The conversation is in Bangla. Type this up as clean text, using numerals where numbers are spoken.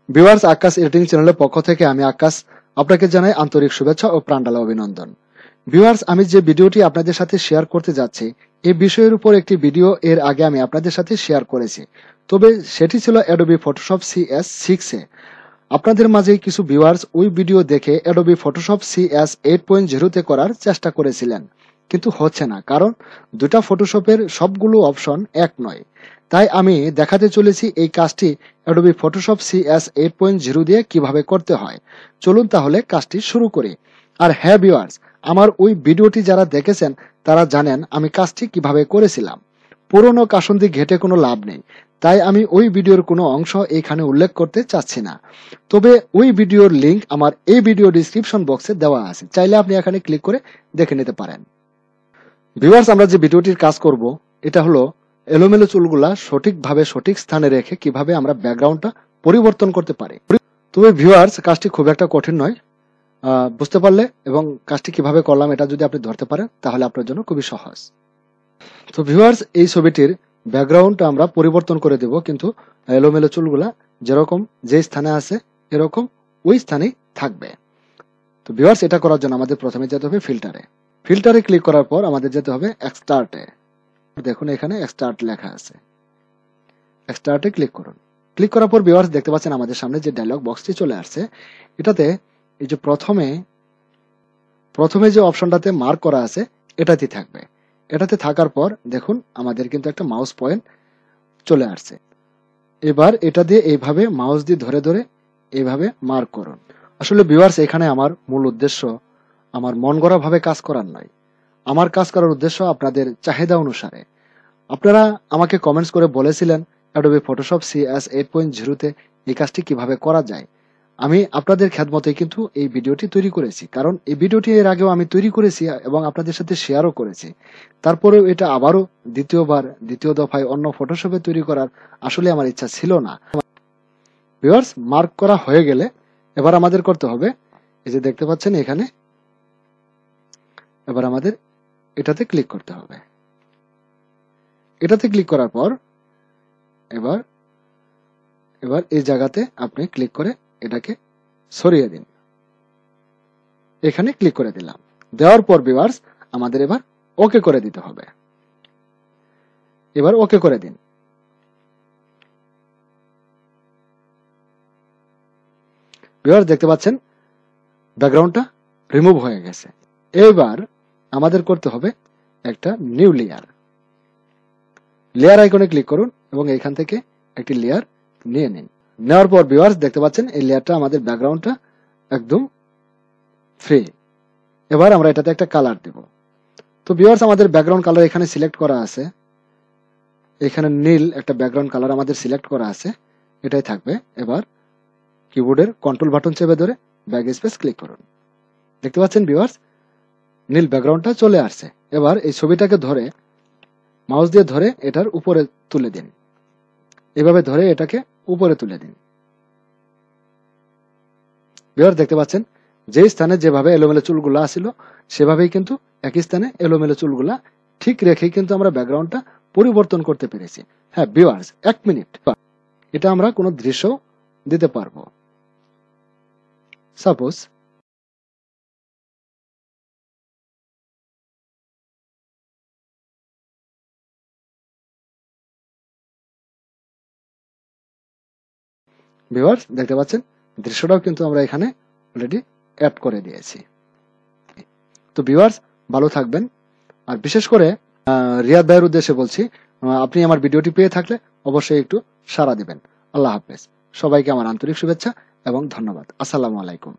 ভিউয়ার্স, আকাশ এডিটিং চ্যানেলের পক্ষ থেকে আমি আকাশ আপনাকে জানাই আন্তরিক শুভেচ্ছা ও প্রাণঢালা অভিনন্দন। ভিউয়ার্স, আমি যে ভিডিওটি আপনাদের সাথে শেয়ার করতে যাচ্ছি এই বিষয়ের উপর একটি ভিডিও এর আগে আমি আপনাদের সাথে শেয়ার করেছি, তবে সেটি ছিল অ্যাডোবি ফটোশপ CS6 এ। আপনাদের মাঝে কিছু ভিউয়ার্স ওই ভিডিও দেখে অ্যাডোবি ফটোশপ CS 8.0 তে করার চেষ্টা করেছিলেন, কিন্তু হচ্ছে না, কারণ দুটা ফটোশপের সবগুলো অপশন এক নয়। তাই আমি দেখাতে চলেছি এই কাজটি অ্যাডোবি ফটোশপ CS 8.0 দিয়ে কিভাবে করতে হয়। চলুন তাহলে কাজটি শুরু করি। আর হ্যাঁ ভিউয়ার্স, আমার ওই ভিডিওটি যারা দেখেছেন তারা জানেন আমি কাজটি কিভাবে করেছিলাম। পুরনো কাসন্দি ঘেটে কোনো লাভ নেই, তাই আমি ওই ভিডিওর কোনো অংশ এখানে উল্লেখ করতে চাচ্ছি না। তবে ওই ভিডিওর লিংক আমার এই ভিডিও ডিসক্রিপশন বক্সে দেওয়া আছে, চাইলে আপনি এখানে ক্লিক করে দেখে নিতে পারেন। ভিউয়ার্স, আমরা যে ভিডিওটির কাজ করব এটা হলো এলোমেলো চুলগুলা সঠিকভাবে সঠিক স্থানে রেখে কিভাবে আমরা ব্যাকগ্রাউন্ডটা পরিবর্তন করতে পারি। তবে ভিউয়ার্স, কাজটি খুব একটা কঠিন নয়, বুঝতে পারলে এবং কাজটি কিভাবে করলাম এটা যদি আপনি ধরতে পারেন তাহলে আপনার জন্য খুবই সহজ। তো ভিউয়ার্স, এই ছবিটির ব্যাকগ্রাউন্ডটা আমরা পরিবর্তন করে দেব, কিন্তু এলোমেলো চুলগুলা যেরকম যে স্থানে আছে এরকম ওই স্থানেই থাকবে। তো ভিউয়ার্স, এটা করার জন্য আমাদের প্রথমে যেতে হবে ফিল্টারে ক্লিক করার পর আমাদের যেতে হবে এক্সট্রাক্টে। দেখুন এখানে এক্সট্রাক্ট লেখা আছে, এক্সট্রাক্টে ক্লিক করুন। ক্লিক করার পর ভিউয়ার্স দেখতে পাচ্ছেন আমাদের সামনে যে ডায়লগ বক্সটি চলে আসছে, এটাতে এই যে প্রথমে যে অপশনটাতে মার্ক করা আছে এটাতেই থাকবে। এটাতে থাকার পর দেখুন আমাদের কিন্তু একটা মাউস পয়েন্ট চলে আসছে। এবার এটা দিয়ে এইভাবে মাউস দিয়ে ধরে ধরে এইভাবে মার্ক করুন। আসলে ভিউয়ার্স, এখানে আমার মূল উদ্দেশ্য আমার মন গড়া ভাবে কাজ করার নয়। আমার কাজ করার উদ্দেশ্য আপনাদের চাহিদা অনুসারে। আপনারা আমাকে কমেন্টস করে বলেছিলেন অ্যাডোবি ফটোশপ CS 8.0 তে এই কাজটি কিভাবে করা যায়। আমি আপনাদের খেদমতে কিন্তু এই ভিডিওটি তৈরি করেছি, কারণ এই ভিডিওটি এর আগেও আমি তৈরি করেছি এবং আপনাদের সাথে শেয়ারও করেছি। তারপরেও এটা আবারও দ্বিতীয় দফায় অন্য ফটোশপে তৈরি করার আসলে আমার ইচ্ছা ছিল না। ভিউয়ার্স, মার্ক করা হয়ে গেলে এবার আমাদের করতে হবে, এই যে দেখতে পাচ্ছেন এখানে, এবার আমাদের এটাতে ক্লিক করতে হবে। এটাতে ক্লিক করার পর এবার এই জায়গাতে আপনি ক্লিক করে এটাকে সরিয়ে দিন। এখানে ক্লিক করে দিলাম। দেওয়ার পর ভিউয়ার্স আমাদের এবার ওকে করে দিতে হবে। এবার ওকে করে দিন। ভিউয়ার্স দেখতে পাচ্ছেন ব্যাকগ্রাউন্ডটা রিমুভ হয়ে গেছে। এবার আমাদের করতে হবে একটা নিউ লেয়ার আইকনে ক্লিক করুন এবং এখান থেকে একটি লেয়ার নিয়ে নিন। নেওয়ার পর ভিউয়ার্স দেখতে পাচ্ছেন এই লেয়ারটা আমাদের ব্যাকগ্রাউন্ডটা একদম ফ্রি। এবার আমরা এটাতে একটা কালার দেব। তো ভিউয়ার্স, আমাদের ব্যাকগ্রাউন্ড কালার এখানে সিলেক্ট করা আছে, এখানে নীল একটা ব্যাকগ্রাউন্ড কালার আমাদের সিলেক্ট করা আছে, এটাই থাকবে। এবার কিবোর্ডের কন্ট্রোল বাটন চেপে ধরে ব্যাক স্পেস ক্লিক করুন। দেখতে পাচ্ছেন ভিউয়ার্স নীল ব্যাকগ্রাউন্ডটা চলে আসছে। এবার এই ছবিটাকে ধরে মাউস দিয়ে ধরে এটার উপরে তুলে দিন। এভাবে ধরে এটাকে উপরে তুলে দিন। ভিউয়ার্স দেখতে পাচ্ছেন যে স্থানে যেভাবে এলোমেলো চুলগুলা ছিল সেভাবেই কিন্তু একই স্থানে এলোমেলো চুলগুলা ঠিক রেখেই কিন্তু আমরা ব্যাকগ্রাউন্ডটা পরিবর্তন করতে পেরেছি। হ্যাঁ ভিউয়ার্স, 1 মিনিট, এটা আমরা কোনো দৃশ্য দিতে পারবো। সাপোজ ভিউয়ার্স দেখতে পাচ্ছেন দৃশ্যটাও কিন্তু আমরা এখানে অলরেডি অ্যাড করে দিয়েছি। তো ভিউয়ার্স ভালো থাকবেন। আর বিশেষ করে রিয়াদ ভাইয়ের উদ্দেশ্যে বলছি, আপনি আমার ভিডিওটি পেয়ে থাকলে অবশ্যই একটু সাড়া দিবেন। আল্লাহ হাফেজ। সবাইকে আমার আন্তরিক শুভেচ্ছা এবং ধন্যবাদ। আসসালামু আলাইকুম।